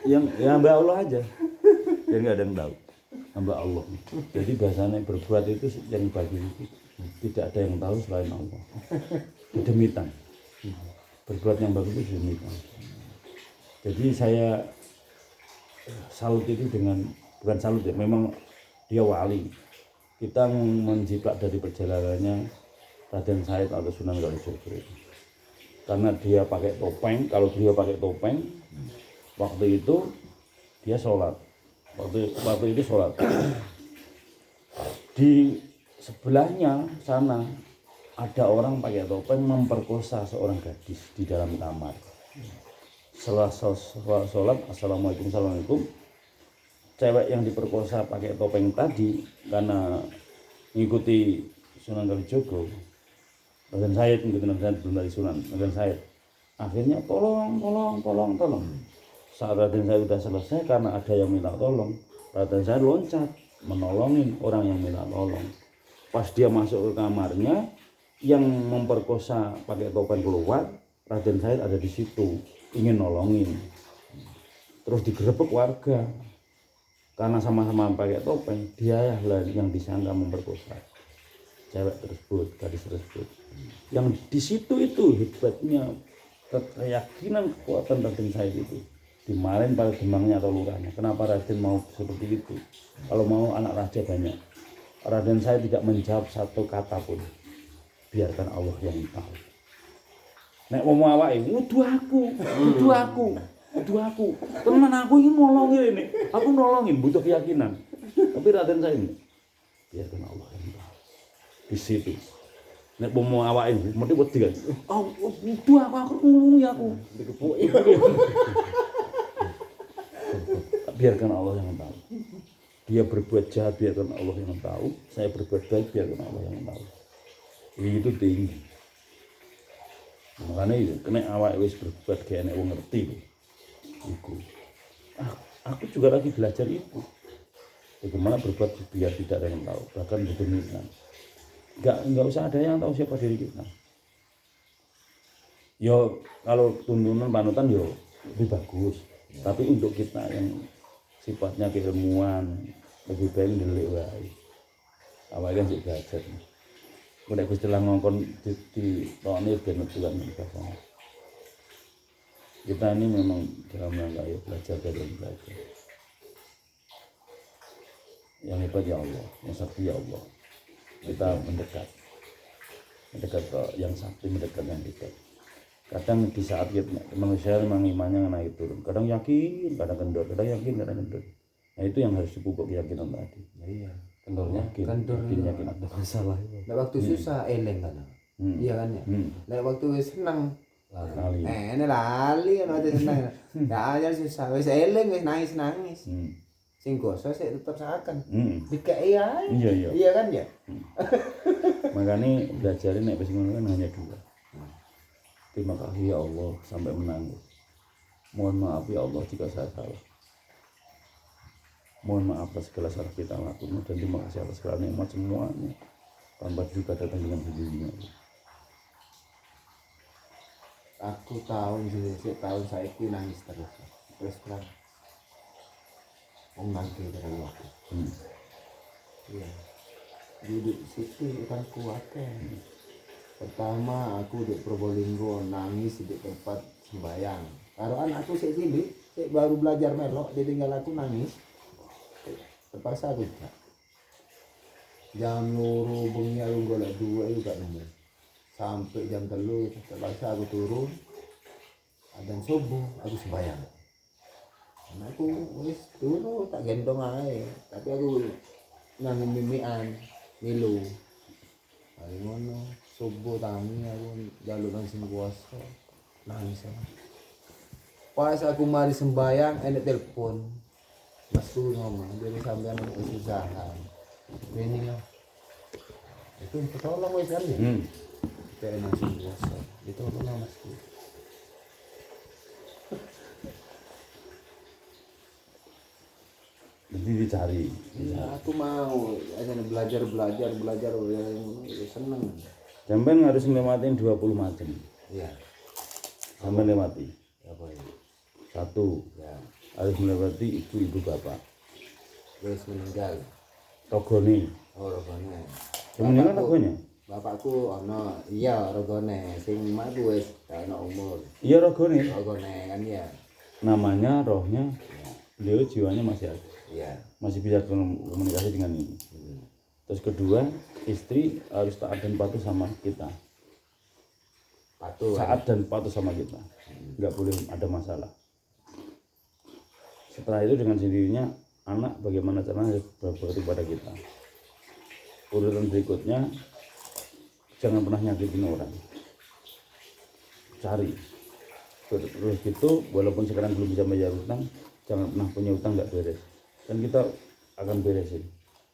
yang hamba Allah aja. Yang nggak ada yang tahu. Hamba Allah. Jadi bahasanya berbuat itu yang bagi itu tidak ada yang tahu selain Allah. Demitan. Berbuat yang bagus itu demitan. Jadi saya salut itu dengan, bukan salut ya, memang dia wali. Kita menjiplak dari perjalanannya Raden Said atau Sunan Kalijogo. Karena dia pakai topeng, kalau dia pakai topeng, waktu itu dia sholat. Waktu itu sholat. Di sebelahnya sana ada orang pakai topeng memperkosa seorang gadis di dalam kamar. Setelah sholat, assalamualaikum, cewek yang diperkosa pakai topeng tadi karena mengikuti Sunan Kalijogo, Raden Said mengikuti Raden Said belum dari Sunan, Raden Said akhirnya tolong. Saat Raden Said sudah selesai, karena ada yang minta tolong, Raden Said loncat menolongin orang yang minta tolong. Pas dia masuk ke kamarnya, yang memperkosa pakai topeng keluar, Raden Said ada di situ ingin nolongin. Terus digerebek warga karena sama-sama pakai topeng. Dia yang disangka memperkosa cewek tersebut, gadis tersebut. Yang di situ itu hebatnya keyakinan, kekuatan Raden Said itu. Dimarahin pada demangnya atau lurahnya. Kenapa Raden mau seperti itu? Kalau mau anak raja banyak. Raden Said tidak menjawab satu kata pun. Biarkan Allah yang tahu. Nek ngomong awake, wudu aku. Teman aku ini nolongin ini. Aku nolongin, butuh keyakinan. Tapi Raden Said ini, biarkan Allah yang tahu. Di situ. Nek ngomong awake, mesti wedi kan. Oh, wudu aku ngomong aku. Dikepuki. Biarkan Allah yang tahu. Dia berbuat jahat, biarkan Allah yang tahu. Saya berbuat baik, biarkan Allah yang tahu. Itu tinggi. Makanya itu kena awak wis berbuat kayak nek wong ngerti lho. Iku. Aku juga lagi belajar itu. Bagaimana berbuat biar tidak ada yang tahu, bahkan didemikan. Enggak usah ada yang tahu siapa diri kita. Yo kalau tuntunan panutan yo lebih bagus. Tapi untuk kita yang sifatnya keilmuan, lebih baik ndelik wae. Awake kan sik belajar. Nek Gusti Allah ngongkon di tokne ben tulan bahasa. Kita ini memang dalam rangka ya belajar dan belajar. Yang hebat ya Allah, yang sakti ya Allah. Kita mendekat ke yang sakti, mendekat yang hebat. Kadang di saat manusia memang imannya naik turun. Kadang yakin, kadang kendor, kadang yakin, kadang kendor. Nah itu yang harus dipupuk keyakinan tadi. Iya. Kendor yakin, yakin ada masalah. Nek waktu susah eleng kan. Iya kan ya. Nek waktu senang lali. Ini lali kan waktu senang. Ya aja susah wis eleng wis nangis. Sing goso sik tetep saken. Dikei ae. Iya. Iya kan ya. Makanya belajarin nek wis ngono kan hanya dua. Terima kasih ya Allah sampai menangis. Mohon maaf ya Allah jika saya salah. Mohon maaf atas segala salah kita lakukan dan terima kasih atas segala nikmat semuanya. Tanpa juga datang dengan sendirinya. Aku tahun saiki nangis terus. Terus terang. Nangis dari waktu. Iya. Di situ kan kuat kan. Pertama aku di Probolinggo nangis di tempat sembayang. Karo anakku sik cilik, sik baru belajar melok, ditinggal aku nangis. Terpaksa aku jam loro bengi aku golek duit juga nemu. Sampai jam 3 terpaksa aku turun. Adzan subuh aku sembayang. Anakku wis turun tak gendong ae, tapi aku nanggung mimian, milu. Hari ngono subuh tangi aku jaluk nang sing kuasa. Nangis. Pas aku mari sembayang enek telepon. Mas tuh ngomong, jadi sampean kesusahan. Ini lah. Itu tolong wis kan ya. Kayak nang sing kuasa. Ditolong Mas tuh. Jadi dicari. Ya, aku mau belajar ya, seneng. Sampai harus ngelewatin 20 macam. Iya. Sampai lewati. Apa ini? 1. Ya. harus melewati ibu bapak. Wis meninggal. Rogone. Oh, rogone. Yang meninggal rogonya? Bapakku ono iya rogone, sing makku wis gak ono umur. Iya rogone. Rogone kan ya. Namanya, rohnya, beliau jiwanya masih ada. Iya. Masih bisa komunikasi dengan ini. Terus kedua, istri harus taat dan patuh sama kita. Patuh. Taat dan patuh sama kita. Nggak boleh ada masalah. Setelah itu dengan sendirinya anak bagaimana caranya berbakti pada kita. Urutan berikutnya, jangan pernah nyakitin orang. Cari. Terus gitu, walaupun sekarang belum bisa bayar utang, jangan pernah punya utang nggak beres. Dan kita akan beresin.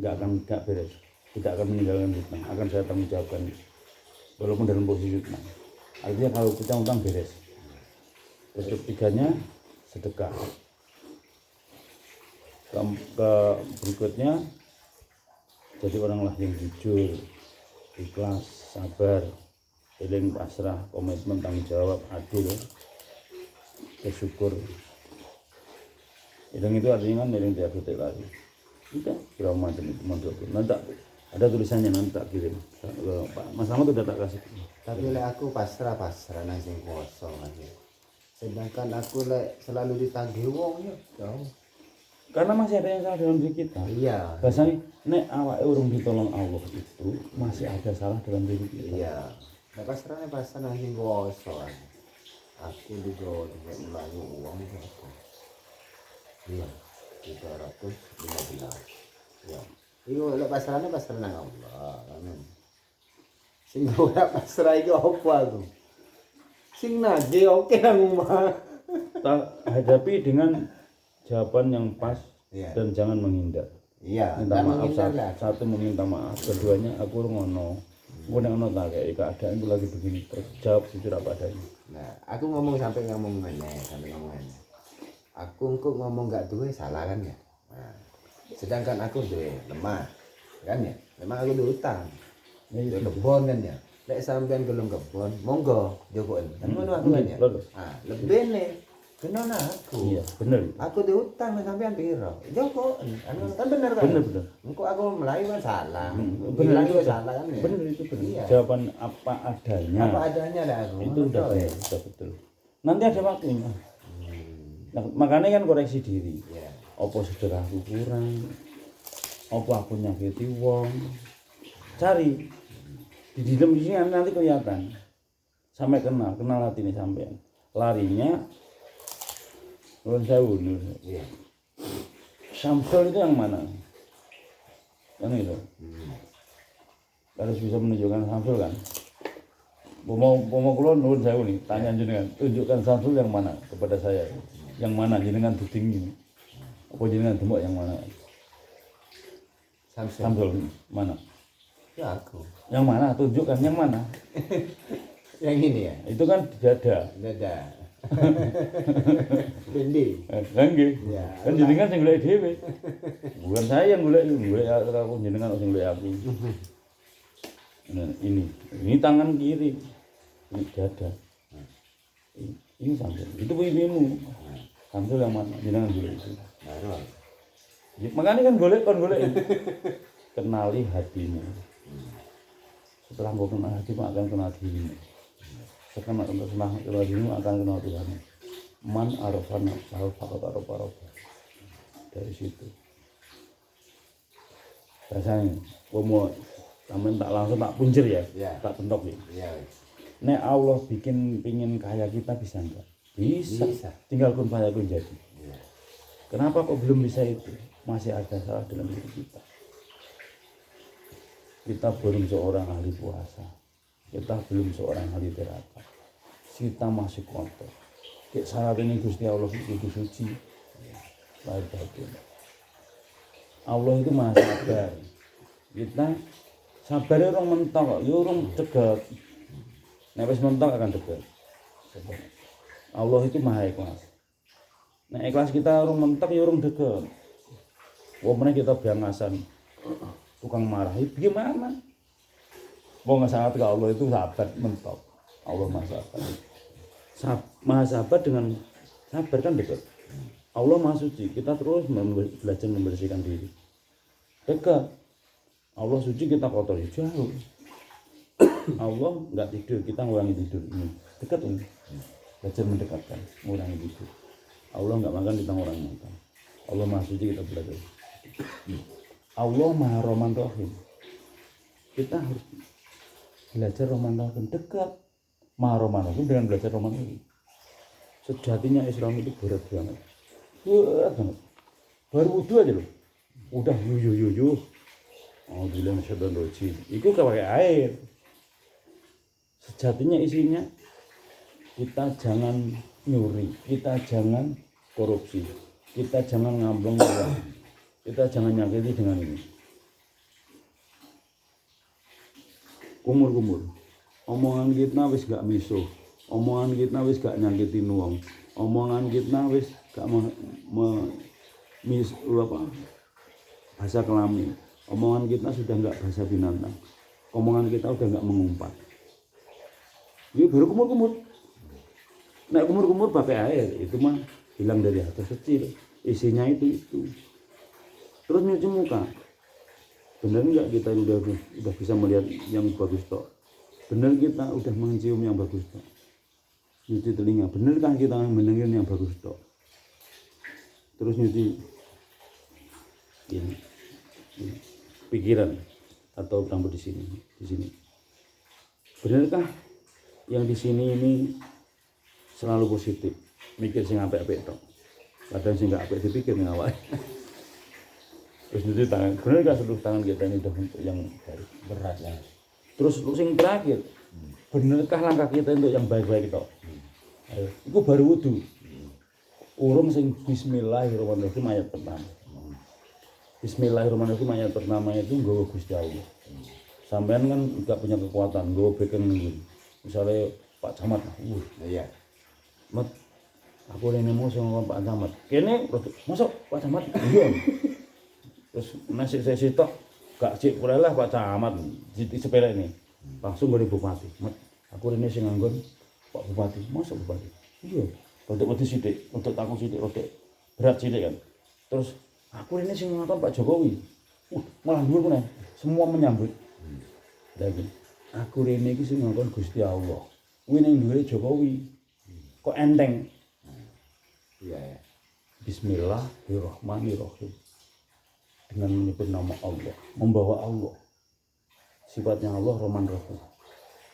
Nggak beres. Tidak akan meninggalkan utang. Akan saya tanggung jawabkan. Walaupun dalam posisi utang. Artinya kalau kita utang beres. Terus ketiganya, sedekah. Ke berikutnya, jadi oranglah yang jujur, ikhlas, sabar, eling, pasrah, komitmen, tanggung jawab, adil, bersyukur. Eling itu artinya kan eling tidak detik lagi. Udah berapa macam itu mantul. Nanti ada tulisannya nanti tak kirim. Pak Mas Ahmad udah tak kasih. Tapi lek aku pasrah nang sing kuasa aja. Sedangkan aku lek selalu ditagih wong ya. Karena masih ada yang salah dalam diri kita. Iya. Bahasanya nek awake urung ditolong Allah itu masih ada salah dalam diri kita. Iya. Lek pasrah nang sing kuasa. Aku juga tidak melayu uang itu aku. Iya. 315. Ya. Iku lek pasrah nang Allah. Amin. Sing ora pasrah iki opo aku? Sing nage oke nang omah. Hadapi dengan jawaban yang pas, Iya. dan jangan menghindar. Iya, Minta maaf lah. satu meminta maaf, keduanya aku ngono. Aku nek ngono tak kayak keadaan itu lagi begini, terus jawab jujur apa adanya. Nah, aku sampai ngomong ngene. Aku engko ngomong gak duwe salah kan ya. Nah, sedangkan aku duwe lemah. Kan ya? Memang aku duwe utang. Ya, Duwe kebon kan ya. Lek sampean gelem kebon, monggo jokoen. Kan ngono aku kan ya. Ah, lebih nih. Kena aku. Iya, bener. Aku diutang sampean piro? Jokoen. Kan bener kan? Bener. Engko aku melayu kan salah. Bener Bilang itu juga salah kan ya. Bener itu bener. Iya. Jawaban apa adanya. Apa adanya lah aku. Itu udah betul. Nanti ada waktunya. Nah, makanya kan koreksi diri. Iya. Apa sedekahku kurang? Apa aku nyakiti wong? Cari. Di dalam sini nanti kelihatan. Sampai kenal hati ini sampean. Larinya Nuwun sewu. Iya. Samsul itu yang mana? Yang itu. Harus bisa menunjukkan Samsul kan. Mau kula nuwun sewu nih, tanya jenengan, tunjukkan Samsul yang mana kepada saya. Yang mana jenengan duding. Apa jenengan demok yang mana? Samsul mana? Ya aku. Yang mana? Tunjukkan yang mana? Yang ini ya. Itu kan dada. Bendi. Kan nggih. Ya. Kan jenengan sing golek dhewe. Bukan saya yang golek aku, jenengan sing golek aku. Nah, ini tangan kiri. Ini dada. Ini Samsul. Itu ibumu. Samsul yang mana? Jenengan golek itu. Baru. Ya, makanya kan golek. Kenali hatimu. Setelah kau kenal hatimu akan kenal dirimu. Setelah kenal dirimu akan kenal Tuhan. Man arafana tahu fakat araf. Dari situ. Rasanya, mau tamen tak langsung tak punjer ya, tak bentok ya. Iya. Nek Allah pingin kaya kita bisa enggak? Bisa. Tinggal kun fayakun jadi. Iya. Kenapa kok belum bisa itu? Masih ada salah dalam diri kita. Kita belum seorang ahli puasa. Kita belum seorang ahli terakat. Kita masih kotor. Kayak syarat ini Gusti Allah itu suci. Lahir batin. Allah itu maha sabar. Kita sabarnya orang mentok, ya orang cegat. Nek wis mentok akan cegat. Allah itu maha ikhlas. Nek ikhlas kita orang mentok ya orang degat. Wong kita biangasan. Tukang marah, gimana? Wong sangat ke Allah itu sabar mentok. Allah maha sabar. Maha sabar dengan sabar kan dekat. Allah Maha Suci, kita terus belajar membersihkan diri. Dekat. Allah suci, kita kotor, jauh. Allah nggak tidur, kita ngurangi tidur. Ini dekat ini. Belajar mendekatkan, ngurangi tidur. Allah nggak makan, kita ngurangi makan. Allah Maha Suci, kita belajar. Allah Maha Rahman Rahim. Kita harus belajar Rahman Rahim, dekat. Maha Rahman Rahim dengan belajar Rahman Rahim. Sejatinya Islam itu berat banget. Berat banget. Baru wudhu aja loh. Udah yuh. Alhamdulillah masyaallah rojim. Itu pakai air. Sejatinya isinya kita jangan nyuri, kita jangan korupsi, kita jangan ngamblong uang, kita jangan nyakiti dengan ini. Kumur. Omongan kita wis gak miso. Omongan kita wis gak nyakitin wong. Omongan kita wis gak bahasa kelamin. Omongan kita sudah gak bahasa binatang. Omongan kita udah gak mengumpat. Ini baru kumur. Nek kumur pakai air, itu mah hilang dari atas kecil. Isinya itu. Terus nyuci muka. Benar enggak kita udah bisa melihat yang bagus tok? Benar kita udah mencium yang bagus tok? Nyuci telinga, benarkah kita mendengar yang bagus tok? Terus nyuci ini pikiran atau rambut di sini. Benarkah yang di sini ini selalu positif, mikir sing apik-apik tok? Kadang sing gak apik dipikir ning awake. Terus nyuci tangan, benarkah seluruh tangan kita ini udah untuk yang baik, berat ya? Terus sing terakhir, benarkah langkah kita untuk yang baik-baik tok? Ayo, itu baru wudu. Urung sing bismillahirrahmanirrahim ayat pertama. Bismillahirrahmanirrahim ayat pertama itu nggawa Gusti Allah. Sampean kan enggak punya kekuatan, nggawa beken ngene. Misalnya Pak Camat, Iya. Mat, aku rene mau sama Pak Camat. Kene masuk Pak Camat. Iya. Terus nasi saya sitok gak cek lah Pak Camat sepele ini. Langsung dari bupati. Mat, aku rene sing nganggon Pak Bupati. Masuk Bupati. Iya. Untuk sithik, untuk takon sithik rodok berat sithik kan. Terus aku ini sing ngatakan Pak Jokowi. Malah dhuwur meneh. Semua menyambut. Lagi. Aku rene iki sing ngatakan Gusti Allah. Kuwi ning dhuwure Jokowi. Kok enteng. Iya. Bismillahirrahmanirrahim. Dengan menyebut nama Allah, membawa Allah. Sifatnya Allah Rahman Rahim.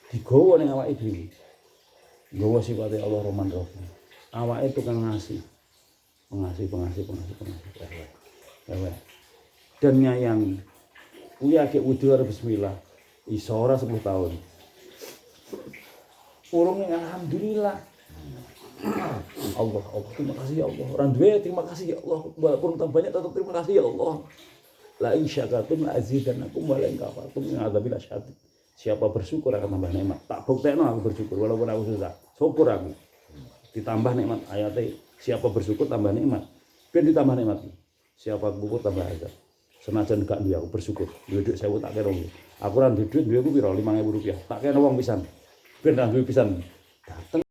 Digawa ning awake dhewe. Gawa sifatnya Allah Rahman Rahim. Awake tukang ngasih. Pengasih. Dan nyayangi. Kuwi akeh wudu karo bismillah. Iso ora 10 tahun. Urung alhamdulillah. Allah, terima kasih ya Allah. Orang duwe terima kasih ya Allah. Walaupun banyak tetap terima kasih ya Allah. La in syakartum la azidannakum wa la in kafartum min adzabil syadid. Siapa bersyukur akan tambah nikmat. Tak buktekno aku bersyukur walaupun aku susah. Syukur aku. Ditambah nikmat ayatnya. Siapa bersyukur tambah nikmat. Ben ditambah nikmat. Siapa kufur tambah azab. Senajan gak duwe aku bersyukur. Duwe dhuwit 1000 tak kira. Aku ora duwe dhuwit, duwe aku piro? 5.000 rupiah. Tak kira wong pisan. Ben ra duwe pisan. Dateng